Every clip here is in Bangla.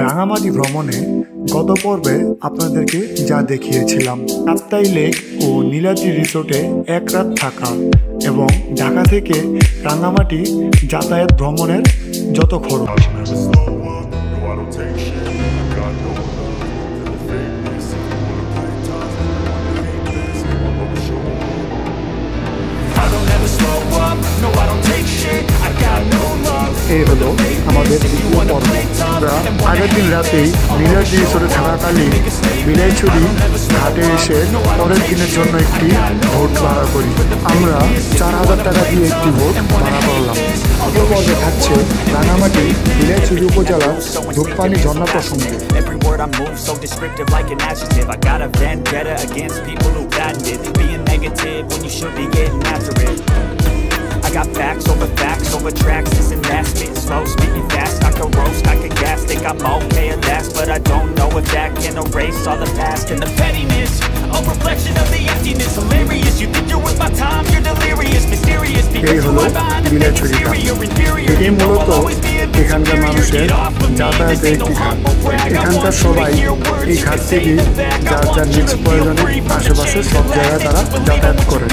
রাঙামাটি ভ্রমণে গত পর্বে আপনাদেরকে যা দেখিয়েছিলাম, কাপ্তাই লেক ও নীলাদ্রি রিসোর্টে এক রাত থাকা এবং ঢাকা থেকে রাঙামাটি যাতায়াত ভ্রমণের যত খরচ। এই হলো আমাদের দ্বিতীয় পর্ব। আমরা আগের দিন রাতেই নীলাদ্রি রিসোর্টে থাকাকালীন বিলাইছড়ি ঘাটে এসে পরের দিনের জন্য একটি বোট ভাড়া করি। আমরা 4000 টাকা দিয়ে একটি বোট ভাড়া করলাম। দ্বিতীয় পর্বে থাকছে রাঙামাটি বিলাইছড়ি উপজেলার ধূপপানি ঝর্ণা প্রসঙ্গে। I got facts over tracks, this and that, spitting slow, speaking fast, I can roast, I can gas, think I'm okay at last, but I don't know if that can erase all the past and the pettiness, a reflection of the emptiness, hilarious, you think you're worth my time, you're delirious, mysterious, because you hide behind the exterior, inferior, you know I'll always be a এখানকার মানুষের যাতায়াতের একটি ঘাট। এখানকার সবাই এই ঘাট থেকে যার যার নিজ প্রয়োজনে আশেপাশে সব জায়গায় তারা যাতায়াত করে।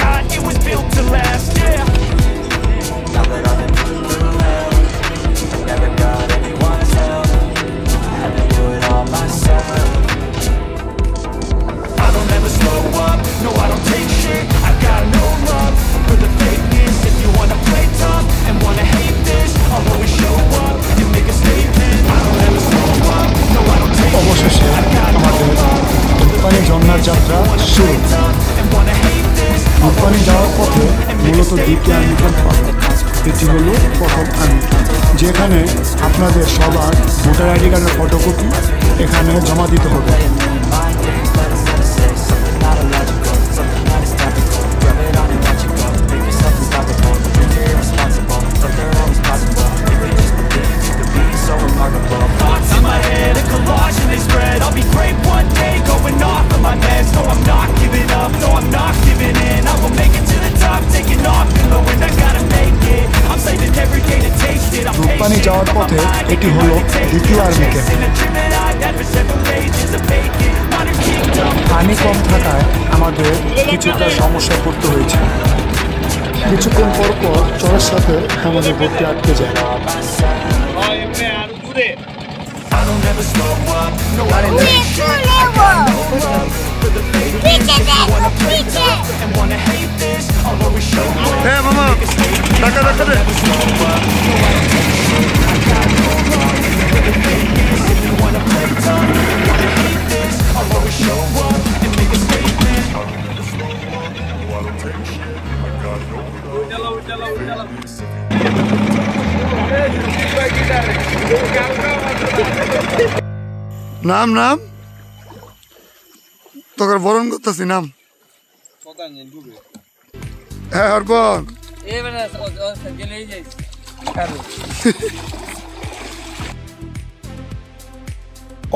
অবশেষে আমাদের ধূপপানি ঝর্ণার যাত্রা শুরু। ধূপপানি যাওয়ার পথে মূলত দুটি আনলিমিটেড পাবেন। এটি হলো প্রথম আনলিমিটেড, যেখানে আপনাদের সবার ভোটার আইডি কার্ডের ফটোকপি এখানে জমা দিতে হবে। ধূপপানি যাওয়ার পথে এটি হলো দ্বিতীয় আর্মি ক্যাম্প। পানি কম থাকায় আমাদের কিছুটা সমস্যা পড়তে হয়েছে। কিছুক্ষণ পর পর চরের সাথে আমাদের বোটটি আটকে যায়। মামা টাকা টাকা দে। নাম নাম তোকে বরণ করতেছি নাম। হ্যাঁ অর্পণ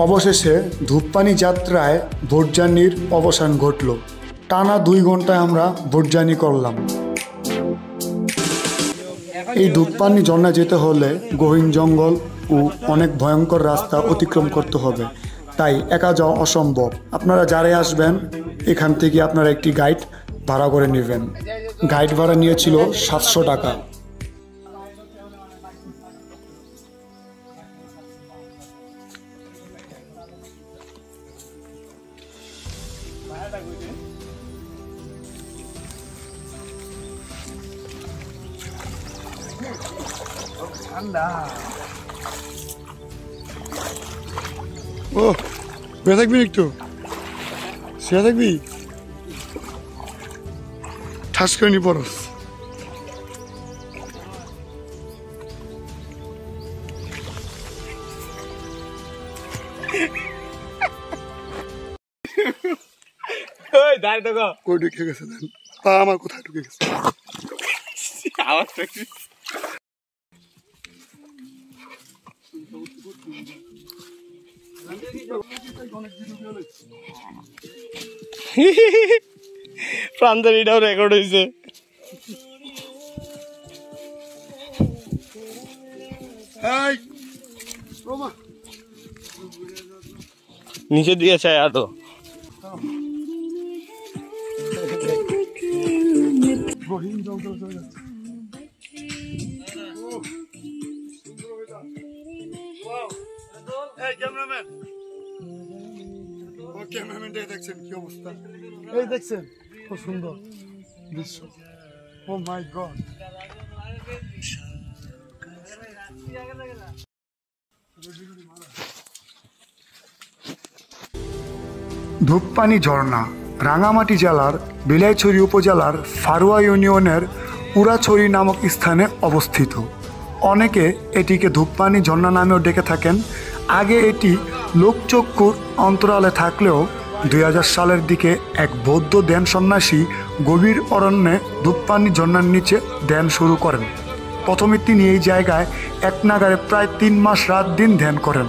অবশেষে ধূপপানি যাত্রায় বোট জার্নির অবসান ঘটল। টানা 2 ঘন্টায় আমরা বোট জার্নি করলাম। এই ধূপপানি ঝর্ণা যেতে হলে গহীন জঙ্গল ও অনেক ভয়ঙ্কর রাস্তা অতিক্রম করতে হবে, তাই একা যাওয়া অসম্ভব। আপনারা যারাই আসবেন এখান থেকে আপনারা একটি গাইড ভাড়া করে নেবেন। গাইড ভাড়া নিয়েছিল 700 টাকা। ও বেড়ে থাকবি একটু, শুয়ে থাকবি, ঠাস করে নি পরস। কই ঢুকে গেছে তা আমার কোথায় ঢুকে গেছে প্রান্তের এটাও রেকর্ড হয়েছে। নিচে দিয়ে চাই আরো। দেখছেন কি অবস্থা, এই দেখছেন খুব সুন্দর দৃশ্য। ও মাই গড। ধূপপানি ঝর্ণা রাঙামাটি জেলার বিলাইছড়ি উপজেলার ফারুয়া ইউনিয়নের উড়াছড়ি নামক স্থানে অবস্থিত। অনেকে এটিকে ধূপপানি ঝর্ণা নামেও ডেকে থাকেন। আগে এটি লোকচক্ষুর অন্তরালে থাকলেও 2000 সালের দিকে এক বৌদ্ধ ধ্যান সন্ন্যাসী গভীর অরণ্যে ধূপপানি ঝর্ণার নিচে ধ্যান শুরু করেন। প্রথমে তিনি এই জায়গায় এক নাগারে প্রায় 3 মাস রাত দিন ধ্যান করেন।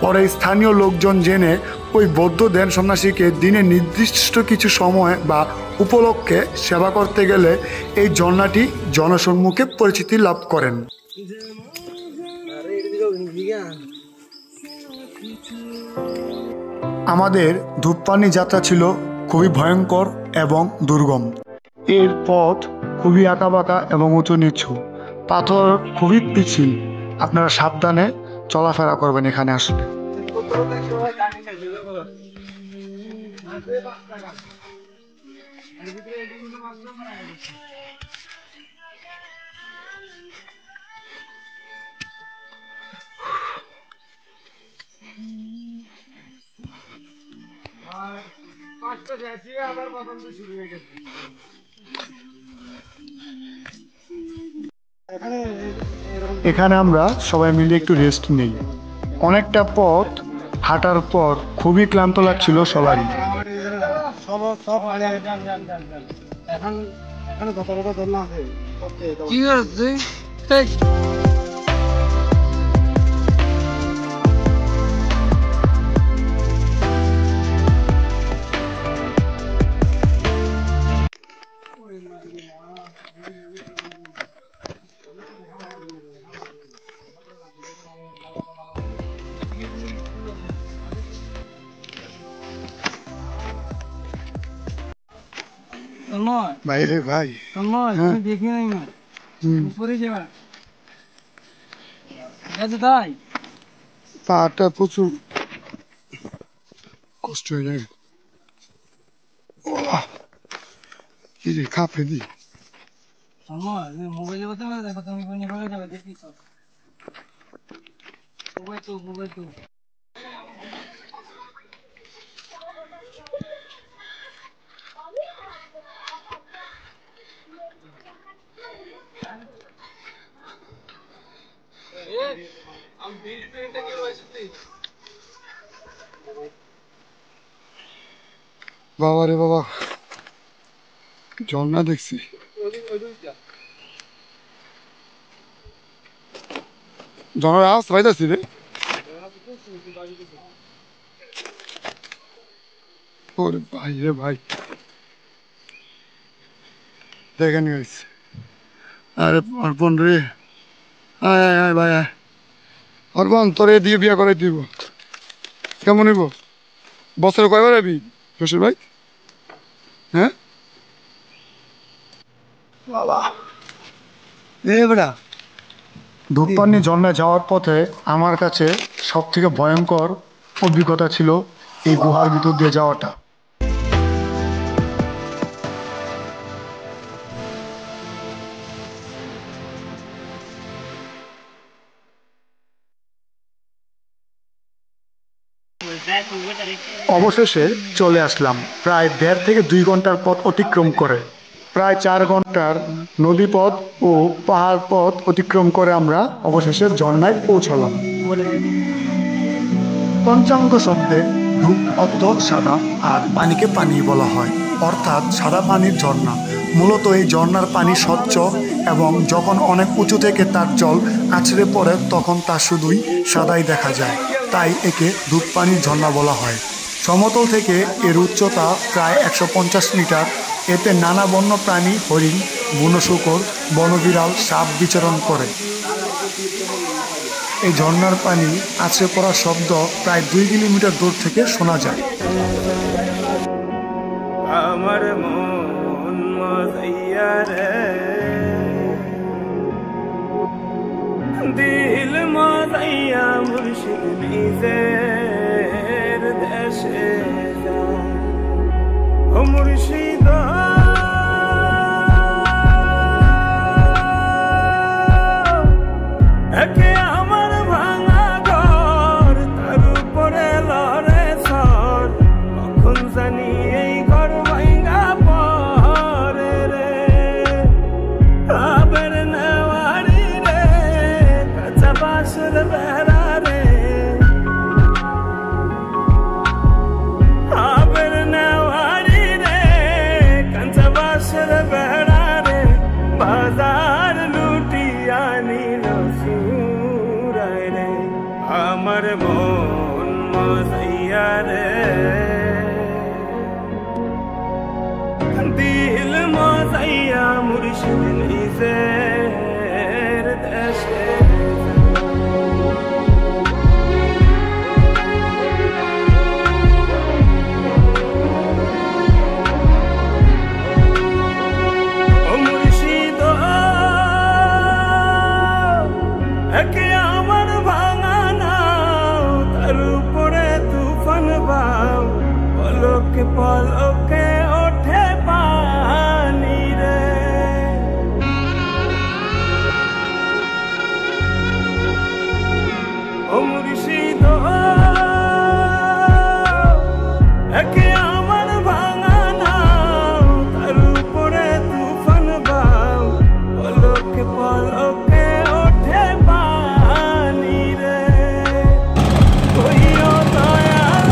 পরে স্থানীয় লোকজন জেনে ওই বৌদ্ধ ধ্যান সন্ন্যাসীকে দিনে নির্দিষ্ট কিছু সময় বা উপলক্ষে সেবা করতে গেলে এই ঝর্ণাটি জনসম্মুখে পরিচিতি লাভ করেন। আমাদের ধূপপানি যাত্রা ছিল খুবই ভয়ঙ্কর এবং দুর্গম। এর পথ খুবই আঁকাবাঁকা এবং উঁচু নিচু, পাথর খুবই পিচ্ছিল। আপনারা সাবধানে চলাফেরা করবেন এখানে আসলে। এখানে আমরা সবাই মিলে একটু রেস্ট নেই। অনেকটা পথ হাঁটার পর খুবই ক্লান্ত লাগছিল সবারই। ভাই রে ভাই, দেখি নাই উপরে যাওয়া তাই পাটা প্রচুর কষ্ট হয়ে যায়। কি রে কাঁপে দি মোবাইলে কথা দেখো তুমি মোবাইলে যাবে দেখি মোবাইল তো বাবা রে বাবা, ঝর্ণা দেখছি। ঝর্ণার আওয়াজ পাইতেছি রে। ওরে ভাই রে ভাই, দেখেন গাইস। আরে অর্পণ রে, আয় আয় আয় ভাই আয়। অর্পণ তোরে দিয়ে বিয়া করে দিব কেমন হইব? বছরে কয়বার আবি শ্বশুর ভাই? হ্যাঁ বাবা ধূপপানি ঝর্ণায় যাওয়ার পথে আমার কাছে সব থেকে ভয়ঙ্কর অভিজ্ঞতা ছিল এই গুহার ভিতর দিয়ে যাওয়াটা। অবশেষে চলে আসলাম প্রায় 1.5 থেকে 2 ঘন্টার পথ অতিক্রম করে। প্রায় 4 ঘন্টার নদীপথ ও পাহাড় পথ অতিক্রম করে আমরা অবশেষে ঝর্ণায় পৌঁছলাম। পঞ্চাঙ্গ শব্দে ধূপ অর্থ সাদা আর পানিকে পানি বলা হয়, অর্থাৎ সাদা পানির ঝর্ণা। মূলত এই ঝর্ণার পানি স্বচ্ছ এবং যখন অনেক উঁচু থেকে তার জল আছড়ে পড়ে তখন তা শুধুই সাদাই দেখা যায়, তাই একে ধূপপানির ঝর্ণা বলা হয়। সমতল থেকে এর উচ্চতা প্রায় 150 মিটার। এতে নানা বন্য প্রাণী, হরিণ, বুনো শূকর, বনবিড়াল, সাপ বিচরণ করে। এই ঝর্ণার পানি আছড়ে পড়ার শব্দ প্রায় 2 কিলোমিটার দূর থেকে শোনা যায়। আমার মন মজাইয়া রে, দিল মজাইয়া মুর্শিদ নিজের দেশে যায়। ও মুর্শিদ একে আমার ভাঙা ঘর, তার উপরে লড়ে সর, কখন জানি এই ঘর ভাঙা পরে রে। আবার নেওয়ারি রে, কাঁচা বাঁশের বেড়া রে, আবার নেওয়ারি রে, কাঁচা বাঁশের বেড়া রে, বাজার লুটিয়া নিল সুরায় রে। আমার মন মজাইয়া রে, দিল মজাইয়া মুর্শিদ নিজের দেশে। ও মুর্শিদ একে আমার ভাঙা নাও, তার উপরে তুফান বাও, পলকে পলকে ওঠে পানি রে। ও মুর্শিদ একে আমার ভাঙা নাও, তার উপরে তুফান বাও, পলকে পলকে ওঠে পানি রে। কইও দয়াল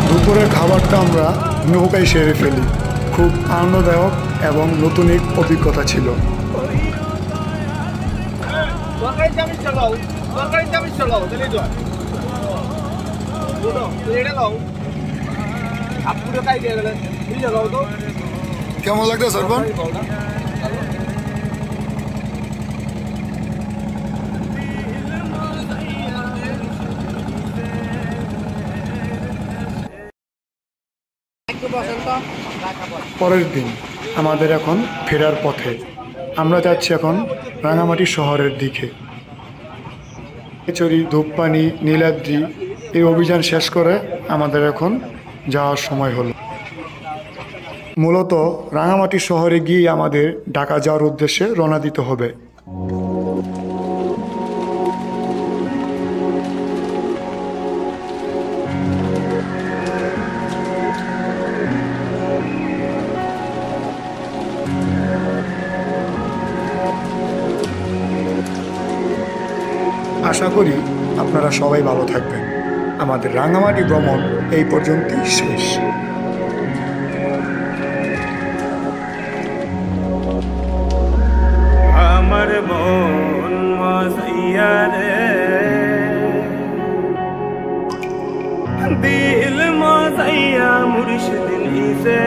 দুপুরের খাবারটা আমরা নৌকায় সেরে ফেলি। খুব আনন্দদায়ক এবং নতুন এক অভিজ্ঞতা ছিল। তরকারি চামিচ চালাও, তরকারি চামিচ চালাও, দিলেই তো এটা লাও। আপুরে কাই দিয়ে গেলেন, বুঝে লাও তো। কেমন লাগছে সরবন? পরের দিন আমাদের এখন ফেরার পথে। আমরা যাচ্ছি এখন রাঙামাটি শহরের দিকে। চরি, ধূপপানি, নীলাদ্রি এই অভিযান শেষ করে আমাদের এখন যাওয়ার সময় হলো। মূলত রাঙামাটি শহরে গিয়ে আমাদের ঢাকা যাওয়ার উদ্দেশ্যে রওনা দিতে হবে। আশা করি আপনারা সবাই ভালো থাকবেন। আমাদের রাঙামাটি ভ্রমণ এই পর্যন্তই শেষ। আমার মন মজাইয়া রে, দিল মজাইয়া মুর্শিদ নিজে